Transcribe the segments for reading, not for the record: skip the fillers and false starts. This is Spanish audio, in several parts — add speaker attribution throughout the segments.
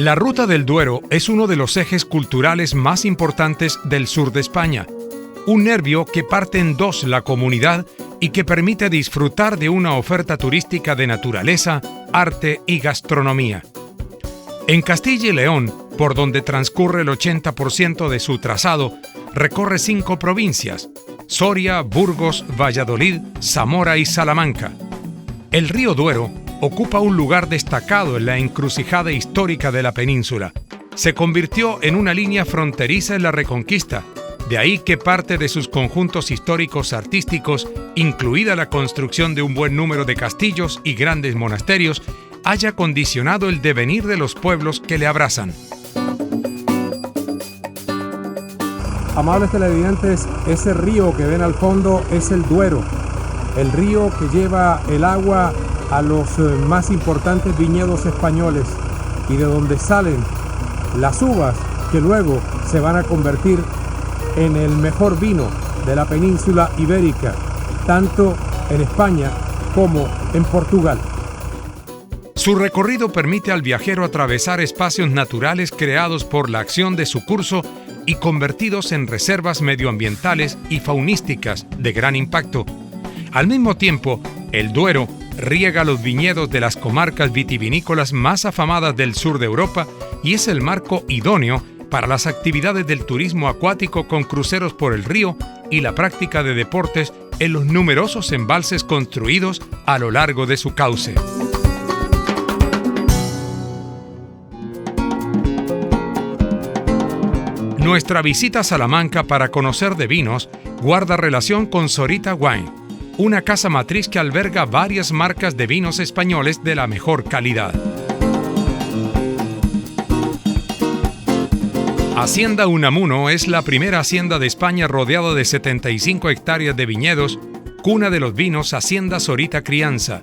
Speaker 1: La Ruta del Duero es uno de los ejes culturales más importantes del sur de España, un nervio que parte en dos la comunidad y que permite disfrutar de una oferta turística de naturaleza, arte y gastronomía. En Castilla y León, por donde transcurre el 80% de su trazado, recorre 5 provincias: Soria, Burgos, Valladolid, Zamora y Salamanca. El río Duero ocupa un lugar destacado en la encrucijada histórica de la península. Se convirtió en una línea fronteriza en la Reconquista, de ahí que parte de sus conjuntos históricos artísticos, incluida la construcción de un buen número de castillos y grandes monasterios, haya condicionado el devenir de los pueblos que le abrazan.
Speaker 2: Amables televidentes, ese río que ven al fondo es el Duero, el río que lleva el agua a los más importantes viñedos españoles y de donde salen las uvas que luego se van a convertir en el mejor vino de la península ibérica, tanto en España como en Portugal.
Speaker 1: Su recorrido permite al viajero atravesar espacios naturales creados por la acción de su curso y convertidos en reservas medioambientales y faunísticas de gran impacto. Al mismo tiempo, el Duero riega los viñedos de las comarcas vitivinícolas más afamadas del sur de Europa y es el marco idóneo para las actividades del turismo acuático con cruceros por el río y la práctica de deportes en los numerosos embalses construidos a lo largo de su cauce. Nuestra visita a Salamanca para conocer de vinos guarda relación con Sorita Wine, una casa matriz que alberga varias marcas de vinos españoles de la mejor calidad. Hacienda Unamuno es la primera hacienda de España rodeada de 75 hectáreas de viñedos, cuna de los vinos Hacienda Sorita Crianza.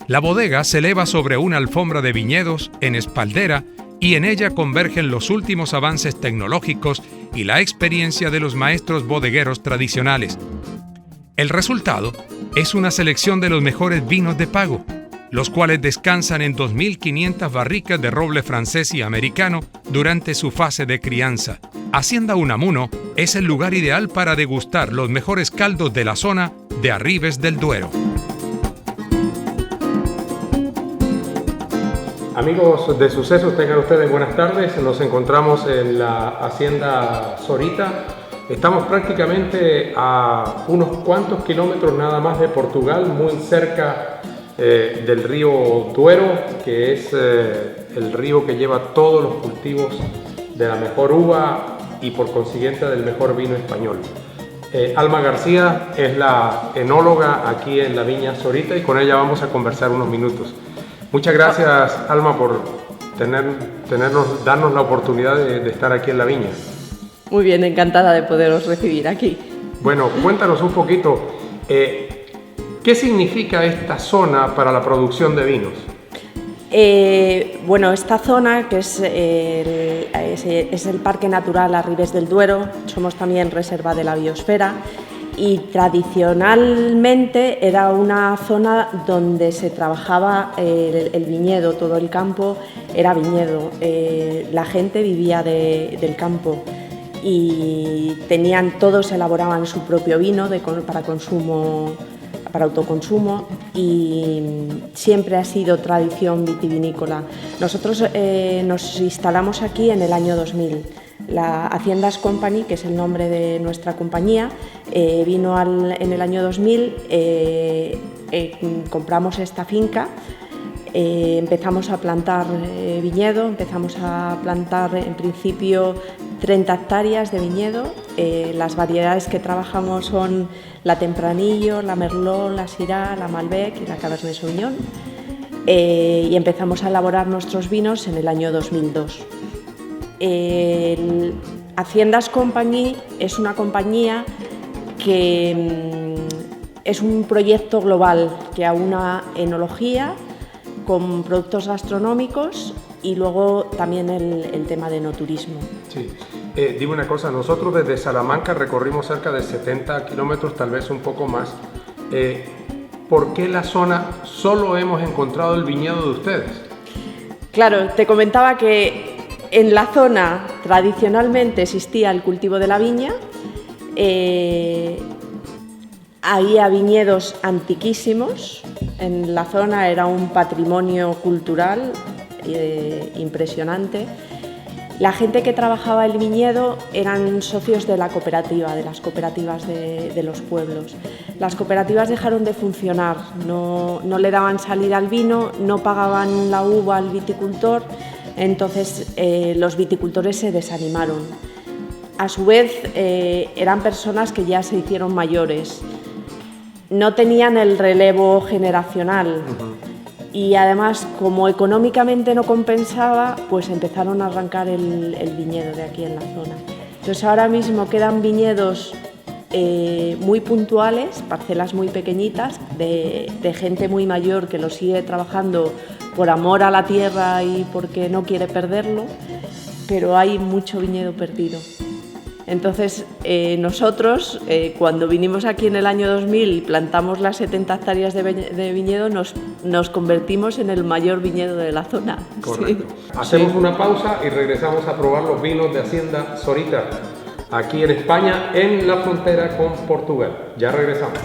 Speaker 1: La bodega se eleva sobre una alfombra de viñedos en espaldera y en ella convergen los últimos avances tecnológicos y la experiencia de los maestros bodegueros tradicionales. El resultado es una selección de los mejores vinos de pago, los cuales descansan en 2.500 barricas de roble francés y americano durante su fase de crianza. Hacienda Unamuno es el lugar ideal para degustar los mejores caldos de la zona de Arribes del Duero.
Speaker 2: Amigos de Sucesos, tengan ustedes buenas tardes. Nos encontramos en la Hacienda Sorita. Estamos prácticamente a unos cuantos kilómetros nada más de Portugal, muy cerca del río Duero, que es el río que lleva todos los cultivos de la mejor uva y por consiguiente del mejor vino español. Alma García es la enóloga aquí en la viña Sorita y con ella vamos a conversar unos minutos. Muchas gracias, Alma, por darnos la oportunidad de estar aquí en la viña.
Speaker 3: Muy bien, encantada de poderos recibir aquí.
Speaker 2: Bueno, cuéntanos un poquito, ¿qué significa esta zona para la producción de vinos?
Speaker 3: Bueno, esta zona, que es el Parque Natural Arribes del Duero, somos también reserva de la biosfera, y tradicionalmente era una zona donde se trabajaba el viñedo, todo el campo era viñedo, la gente vivía del campo y todos elaboraban su propio vino para consumo, para autoconsumo, y siempre ha sido tradición vitivinícola. Nosotros nos instalamos aquí en el año 2000. La Haciendas Company, que es el nombre de nuestra compañía, vino en el año 2000, compramos esta finca, empezamos a plantar viñedo, empezamos a plantar en principio 30 hectáreas de viñedo. Las variedades que trabajamos son la Tempranillo, la Merlot, la Syrah, la Malbec y la Cabernet Sauvignon, y empezamos a elaborar nuestros vinos en el año 2002. Haciendas Company es una compañía que es un proyecto global que aúna enología con productos gastronómicos y luego también el tema de enoturismo.
Speaker 2: Sí. Dime una cosa, nosotros desde Salamanca recorrimos cerca de 70 kilómetros, tal vez un poco más. ¿Por qué la zona solo hemos encontrado el viñedo de ustedes?
Speaker 3: Claro, te comentaba que en la zona tradicionalmente existía el cultivo de la viña. Había viñedos antiquísimos. En la zona era un patrimonio cultural impresionante. La gente que trabajaba el viñedo eran socios de la cooperativa, de las cooperativas de los pueblos. Las cooperativas dejaron de funcionar, no le daban salida al vino, no pagaban la uva al viticultor, entonces los viticultores se desanimaron. A su vez, eran personas que ya se hicieron mayores, no tenían el relevo generacional. Y además, como económicamente no compensaba, pues empezaron a arrancar el viñedo de aquí en la zona. Entonces ahora mismo quedan viñedos muy puntuales, parcelas muy pequeñitas, de gente muy mayor que lo sigue trabajando por amor a la tierra y porque no quiere perderlo, pero hay mucho viñedo perdido. Entonces, nosotros, cuando vinimos aquí en el año 2000 y plantamos las 70 hectáreas de viñedo, nos convertimos en el mayor viñedo de la zona.
Speaker 2: Correcto.
Speaker 3: Sí.
Speaker 2: Hacemos una pausa y regresamos a probar los vinos de Hacienda Zorita, aquí en España, en la frontera con Portugal. Ya regresamos.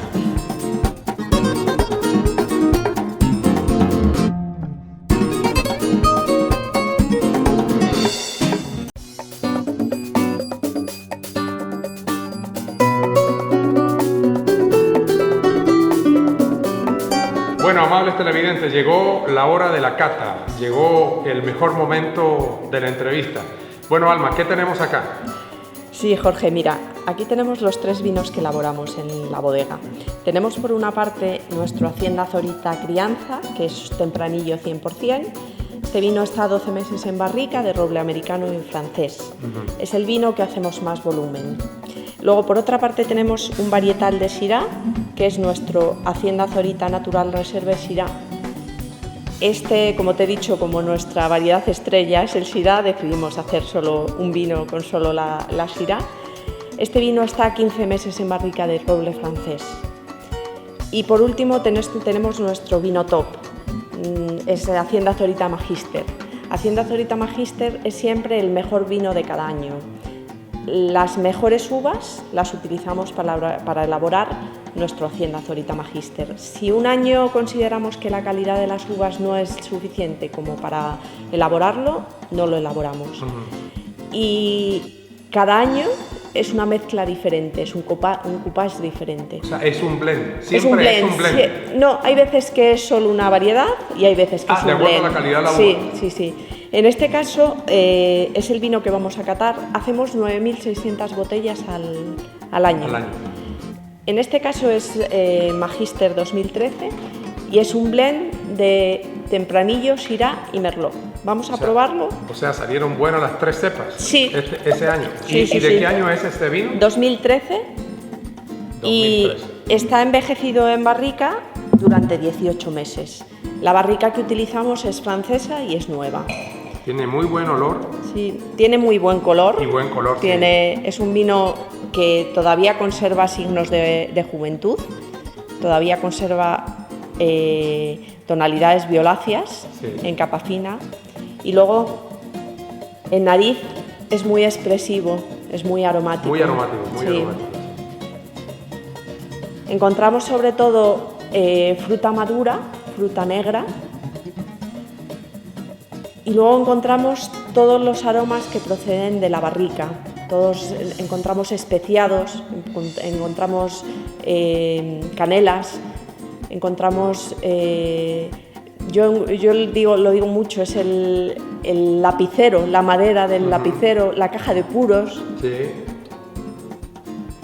Speaker 2: Bueno, amables televidentes, llegó la hora de la cata, llegó el mejor momento de la entrevista. Bueno, Alma, ¿qué tenemos acá?
Speaker 3: Sí, Jorge, mira, aquí tenemos los 3 vinos que elaboramos en la bodega. Tenemos por una parte nuestro Hacienda Zorita Crianza, que es tempranillo 100%. Este vino está 12 meses en barrica, de roble americano y francés. Es el vino que hacemos más volumen. Luego, por otra parte, tenemos un varietal de Syrah, que es nuestro Hacienda Zorita Natural Reserve Syrah. Este, como te he dicho, como nuestra variedad estrella es el Syrah, decidimos hacer solo un vino con solo la Syrah. Este vino está 15 meses en barrica de roble francés. Y por último tenemos nuestro vino top, es Hacienda Zorita Magister. Hacienda Zorita Magister es siempre el mejor vino de cada año. Las mejores uvas las utilizamos para elaborar nuestro Hacienda Zorita Magister. Si un año consideramos que la calidad de las uvas no es suficiente como para elaborarlo, no lo elaboramos. Y cada año es una mezcla diferente, es un coupage diferente.
Speaker 2: O sea, es un blend, siempre es un blend.
Speaker 3: Sí. No, hay veces que es solo una variedad y hay veces que es un blend.
Speaker 2: De acuerdo a la calidad de la uva.
Speaker 3: Sí. En este caso es el vino que vamos a catar. Hacemos 9.600 botellas al año. En este caso es Magister 2013 y es un blend de Tempranillo, Syrah y Merlot. Vamos a probarlo.
Speaker 2: O sea, salieron buenas las 3 cepas.
Speaker 3: Sí.
Speaker 2: Ese año. ¿Y de qué año es este vino?
Speaker 3: 2013. Y está envejecido en barrica durante 18 meses. La barrica que utilizamos es francesa y es nueva.
Speaker 2: Tiene muy buen olor.
Speaker 3: Sí, tiene muy buen color.
Speaker 2: Y buen color.
Speaker 3: Es un vino que todavía conserva signos de juventud, todavía conserva tonalidades violáceas en capa fina y luego en nariz es muy expresivo, es muy aromático.
Speaker 2: Muy aromático.
Speaker 3: Encontramos sobre todo fruta madura, fruta negra. Y luego encontramos todos los aromas que proceden de la barrica. Encontramos especiados, encontramos canelas, encontramos, yo lo digo mucho, es el lapicero, la madera del lapicero, la caja de puros.
Speaker 2: Sí.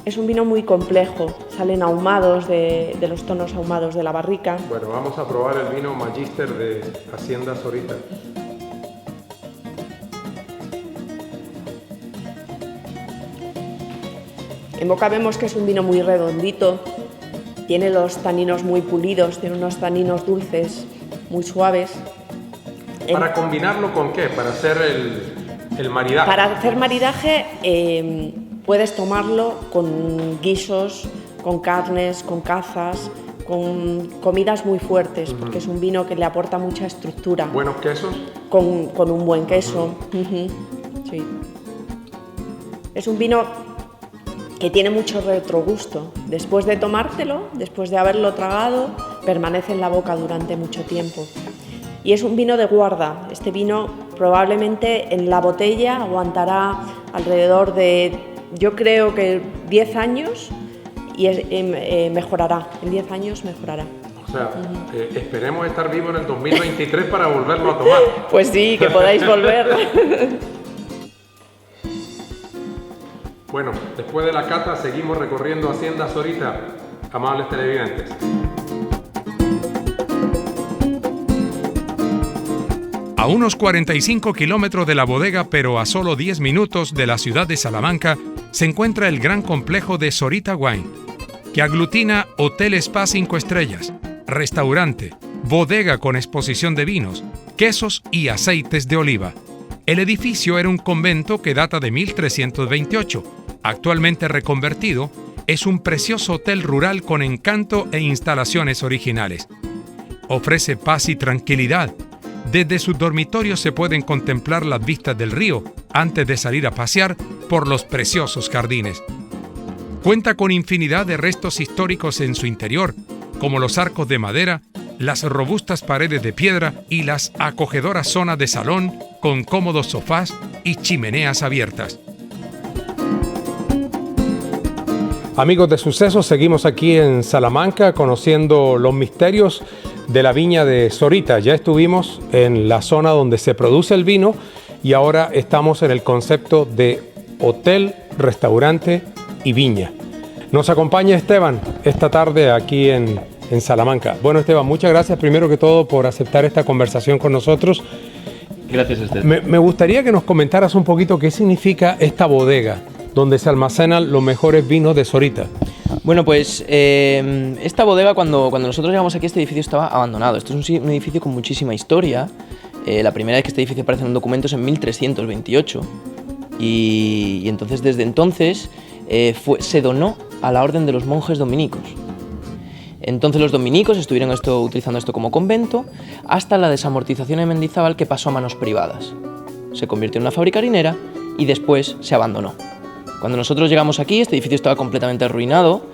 Speaker 3: Es un vino muy complejo, salen ahumados de los tonos ahumados de la barrica.
Speaker 2: Bueno, vamos a probar el vino Magister de Hacienda Zorita.
Speaker 3: En boca vemos que es un vino muy redondito, tiene los taninos muy pulidos, tiene unos taninos dulces, muy suaves.
Speaker 2: ¿Para combinarlo con qué? ¿Para hacer el maridaje?
Speaker 3: Para hacer maridaje puedes tomarlo con guisos, con carnes, con cazas, con comidas muy fuertes, porque es un vino que le aporta mucha estructura.
Speaker 2: ¿Buenos quesos?
Speaker 3: Con un buen queso. Sí. Es un vino que tiene mucho retrogusto. Después de tomártelo, después de haberlo tragado, permanece en la boca durante mucho tiempo. Y es un vino de guarda. Este vino probablemente en la botella aguantará alrededor de, yo creo que 10 años y mejorará. En 10 años mejorará.
Speaker 2: O sea, esperemos estar vivos en el 2023 para volverlo a tomar.
Speaker 3: Pues sí, que podáis volver.
Speaker 2: Bueno, después de la cata seguimos recorriendo Hacienda Zorita, amables televidentes.
Speaker 1: A unos 45 kilómetros de la bodega, pero a solo 10 minutos de la ciudad de Salamanca, se encuentra el gran complejo de Zorita Wine, que aglutina hotel spa 5 estrellas, restaurante, bodega con exposición de vinos, quesos y aceites de oliva. El edificio era un convento que data de 1328. Actualmente reconvertido, es un precioso hotel rural con encanto e instalaciones originales. Ofrece paz y tranquilidad. Desde sus dormitorios se pueden contemplar las vistas del río antes de salir a pasear por los preciosos jardines. Cuenta con infinidad de restos históricos en su interior, como los arcos de madera, las robustas paredes de piedra y las acogedoras zonas de salón con cómodos sofás y chimeneas abiertas.
Speaker 2: Amigos de Sucesos, seguimos aquí en Salamanca conociendo los misterios de la viña de Zorita. Ya estuvimos en la zona donde se produce el vino y ahora estamos en el concepto de hotel, restaurante y viña. Nos acompaña Esteban esta tarde aquí en Salamanca. Bueno, Esteban, muchas gracias primero que todo por aceptar esta conversación con nosotros.
Speaker 4: Gracias a usted.
Speaker 2: Me gustaría que nos comentaras un poquito qué significa esta bodega donde se almacenan los mejores vinos de Zorita.
Speaker 4: Bueno, pues esta bodega, cuando nosotros llegamos aquí, este edificio estaba abandonado. Esto es un edificio con muchísima historia. La primera vez que este edificio aparece en un documento es en 1328. Y entonces, desde entonces, se donó a la Orden de los Monjes Dominicos. Entonces los dominicos estuvieron utilizando esto como convento hasta la desamortización de Mendizábal, que pasó a manos privadas. Se convirtió en una fábrica harinera y después se abandonó. Cuando nosotros llegamos aquí, este edificio estaba completamente arruinado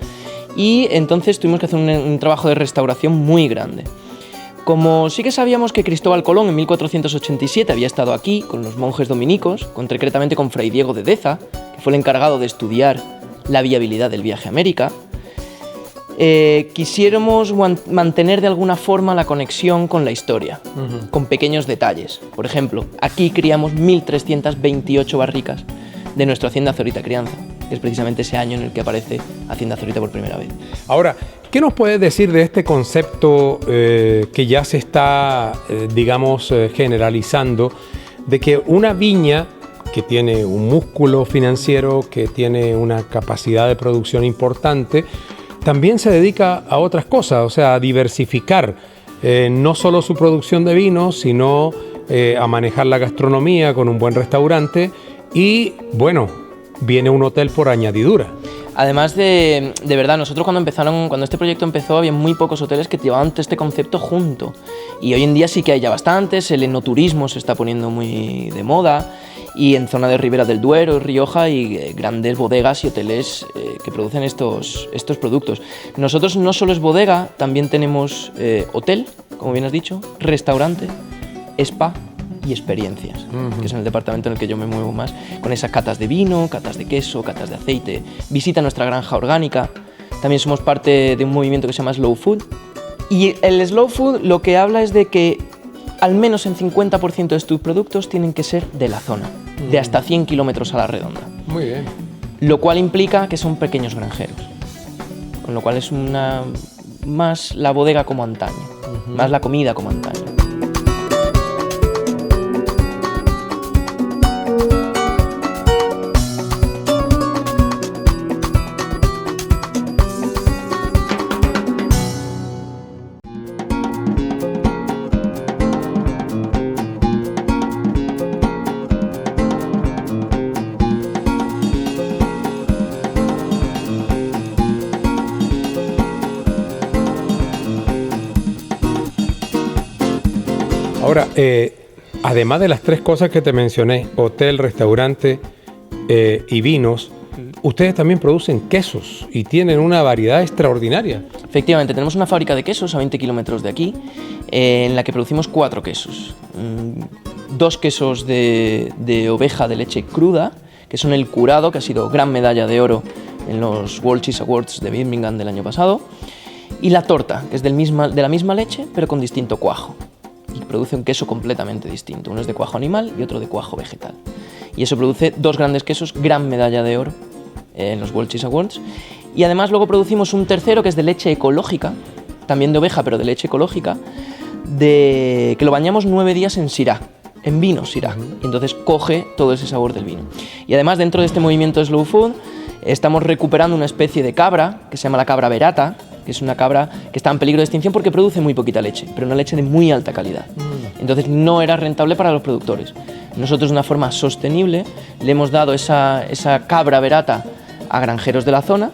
Speaker 4: y entonces tuvimos que hacer un trabajo de restauración muy grande. Como sí que sabíamos que Cristóbal Colón en 1487 había estado aquí con los monjes dominicos, concretamente con Fray Diego de Deza, que fue el encargado de estudiar la viabilidad del viaje a América, quisiéramos mantener de alguna forma la conexión con la historia, con pequeños detalles. Por ejemplo, aquí criamos 1328 barricas de nuestra Hacienda Zorita Crianza, que es precisamente ese año en el que aparece Hacienda Zorita por primera vez.
Speaker 2: Ahora, ¿qué nos puedes decir de este concepto que ya se está, generalizando, de que una viña que tiene un músculo financiero, que tiene una capacidad de producción importante, también se dedica a otras cosas, o sea, a diversificar no solo su producción de vinos, sino a manejar la gastronomía con un buen restaurante y, bueno, viene un hotel por añadidura?
Speaker 4: Además de verdad, nosotros cuando este proyecto empezó, había muy pocos hoteles que llevaban este concepto junto. Y hoy en día sí que hay ya bastantes, el enoturismo se está poniendo muy de moda, y en zona de Ribera del Duero, Rioja, hay grandes bodegas y hoteles que producen estos productos. Nosotros no solo es bodega, también tenemos hotel, como bien has dicho, restaurante, spa y experiencias, que es en el departamento en el que yo me muevo más, con esas catas de vino, catas de queso, catas de aceite, visita nuestra granja orgánica. También somos parte de un movimiento que se llama Slow Food. Y el Slow Food lo que habla es de que al menos en 50% de tus productos tienen que ser de la zona, de hasta 100 kilómetros a la redonda.
Speaker 2: Muy bien.
Speaker 4: Lo cual implica que son pequeños granjeros, con lo cual es más la bodega como antaño, más la comida como antaño.
Speaker 2: Ahora, además de las 3 cosas que te mencioné, hotel, restaurante y vinos, ustedes también producen quesos y tienen una variedad extraordinaria.
Speaker 4: Efectivamente, tenemos una fábrica de quesos a 20 kilómetros de aquí, en la que producimos 4 quesos. 2 quesos de oveja de leche cruda, que son el curado, que ha sido gran medalla de oro en los World Cheese Awards de Birmingham del año pasado, y la torta, que es de la misma leche, pero con distinto cuajo. Y produce un queso completamente distinto. Uno es de cuajo animal y otro de cuajo vegetal. Y eso produce 2 grandes quesos, gran medalla de oro en los World Cheese Awards. Y además luego producimos un tercero que es de leche ecológica, también de oveja, pero de leche ecológica, que lo bañamos 9 días en Syrah, en vino Syrah. Y entonces coge todo ese sabor del vino. Y además, dentro de este movimiento Slow Food, estamos recuperando una especie de cabra que se llama la cabra verata, que es una cabra que está en peligro de extinción porque produce muy poquita leche, pero una leche de muy alta calidad. Entonces no era rentable para los productores. Nosotros, de una forma sostenible, le hemos dado esa cabra verata a granjeros de la zona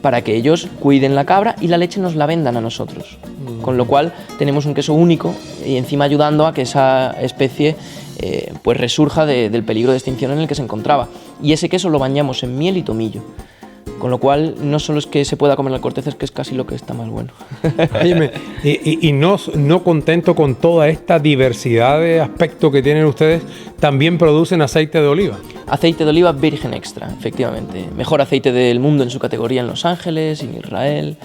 Speaker 4: para que ellos cuiden la cabra y la leche nos la vendan a nosotros. Con lo cual tenemos un queso único y encima ayudando a que esa especie pues resurja del peligro de extinción en el que se encontraba. Y ese queso lo bañamos en miel y tomillo. Con lo cual, no solo es que se pueda comer la corteza, es que es casi lo que está más bueno.
Speaker 2: Óyeme, y no contento con toda esta diversidad de aspectos que tienen ustedes, también producen aceite de oliva.
Speaker 4: Aceite de oliva virgen extra, efectivamente. Mejor aceite del mundo en su categoría en Los Ángeles, en Israel.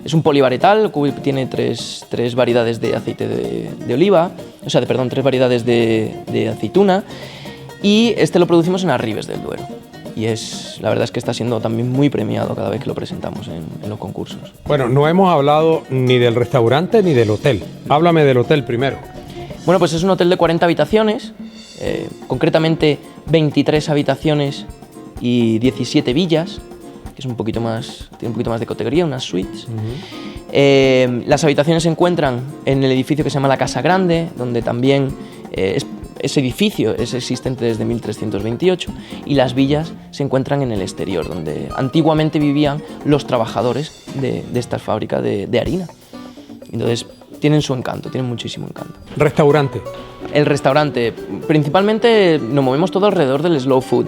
Speaker 4: Es un polivarietal, tiene tres variedades de aceite de oliva, o sea, perdón, 3 variedades de aceituna, y este lo producimos en Arribes del Duero. Y la verdad es que está siendo también muy premiado cada vez que lo presentamos en los concursos.
Speaker 2: Bueno, no hemos hablado ni del restaurante ni del hotel. Háblame del hotel primero.
Speaker 4: Bueno, pues es un hotel de 40 habitaciones, concretamente 23 habitaciones y 17 villas, que es tiene un poquito más de categoría, unas suites. Las habitaciones se encuentran en el edificio que se llama la Casa Grande, donde también ese edificio es existente desde 1328, y las villas se encuentran en el exterior, donde antiguamente vivían los trabajadores de esta fábrica de harina. Entonces tienen su encanto, tienen muchísimo encanto.
Speaker 2: ¿Restaurante?
Speaker 4: El restaurante, principalmente nos movemos todo alrededor del slow food.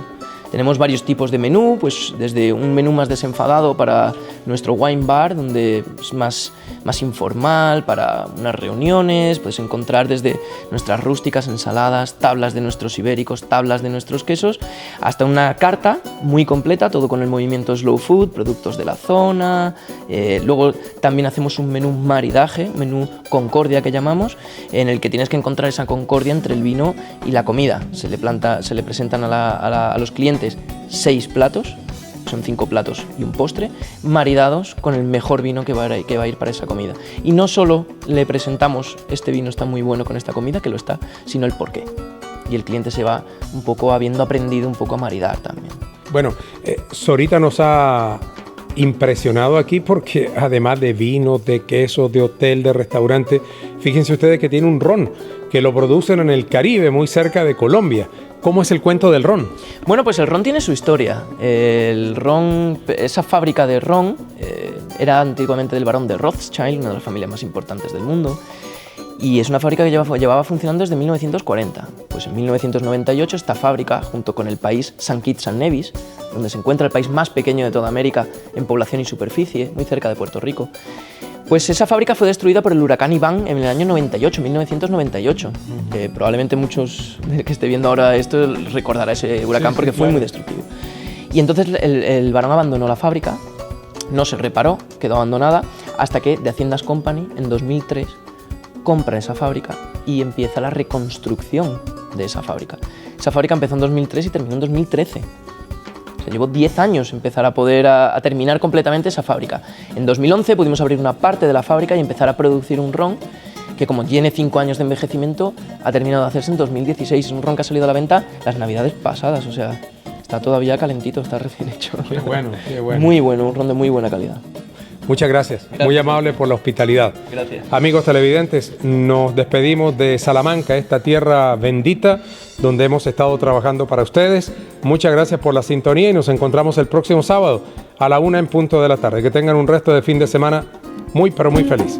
Speaker 4: Tenemos varios tipos de menú, pues desde un menú más desenfadado para nuestro wine bar, donde es más informal, para unas reuniones, puedes encontrar desde nuestras rústicas ensaladas, tablas de nuestros ibéricos, tablas de nuestros quesos, hasta una carta muy completa, todo con el movimiento slow food, productos de la zona. Luego también hacemos un menú maridaje, menú concordia que llamamos, en el que tienes que encontrar esa concordia entre el vino y la comida. Se le presentan a los clientes 6 platos, son 5 platos y un postre, maridados con el mejor vino que va a ir para esa comida. Y no solo le presentamos este vino está muy bueno con esta comida, que lo está, sino el porqué. Y el cliente se va un poco habiendo aprendido un poco a maridar también.
Speaker 2: Bueno, Sorita nos ha impresionado aquí porque además de vinos, de quesos, de hotel, de restaurante, fíjense ustedes que tiene un ron que lo producen en el Caribe, muy cerca de Colombia. ¿Cómo es el cuento del ron?
Speaker 4: Bueno, pues el ron tiene su historia. El ron, esa fábrica de ron era antiguamente del barón de Rothschild, una de las familias más importantes del mundo, y es una fábrica que llevaba funcionando desde 1940. Pues en 1998 esta fábrica, junto con el país St. Kitts and Nevis, donde se encuentra el país más pequeño de toda América en población y superficie, muy cerca de Puerto Rico, pues esa fábrica fue destruida por el huracán Iván en el año 1998. Probablemente muchos que esté viendo ahora esto recordará ese huracán, porque fue muy destructivo. Y entonces el barón abandonó la fábrica, no se reparó, quedó abandonada, hasta que The Haciendas Company en 2003 compra esa fábrica y empieza la reconstrucción de esa fábrica. Esa fábrica empezó en 2003 y terminó en 2013. O sea, llevó 10 años empezar a terminar completamente esa fábrica. En 2011 pudimos abrir una parte de la fábrica y empezar a producir un ron que, como tiene 5 años de envejecimiento, ha terminado de hacerse en 2016. Es un ron que ha salido a la venta las navidades pasadas, o sea, está todavía calentito, está recién hecho.
Speaker 2: Qué bueno, qué bueno.
Speaker 4: Muy bueno, un ron de muy buena calidad.
Speaker 2: Muchas gracias. Muy amable por la hospitalidad.
Speaker 4: Gracias.
Speaker 2: Amigos televidentes, nos despedimos de Salamanca, esta tierra bendita donde hemos estado trabajando para ustedes. Muchas gracias por la sintonía y nos encontramos el próximo sábado a la 1:00 p.m. Que tengan un resto de fin de semana muy, pero muy feliz.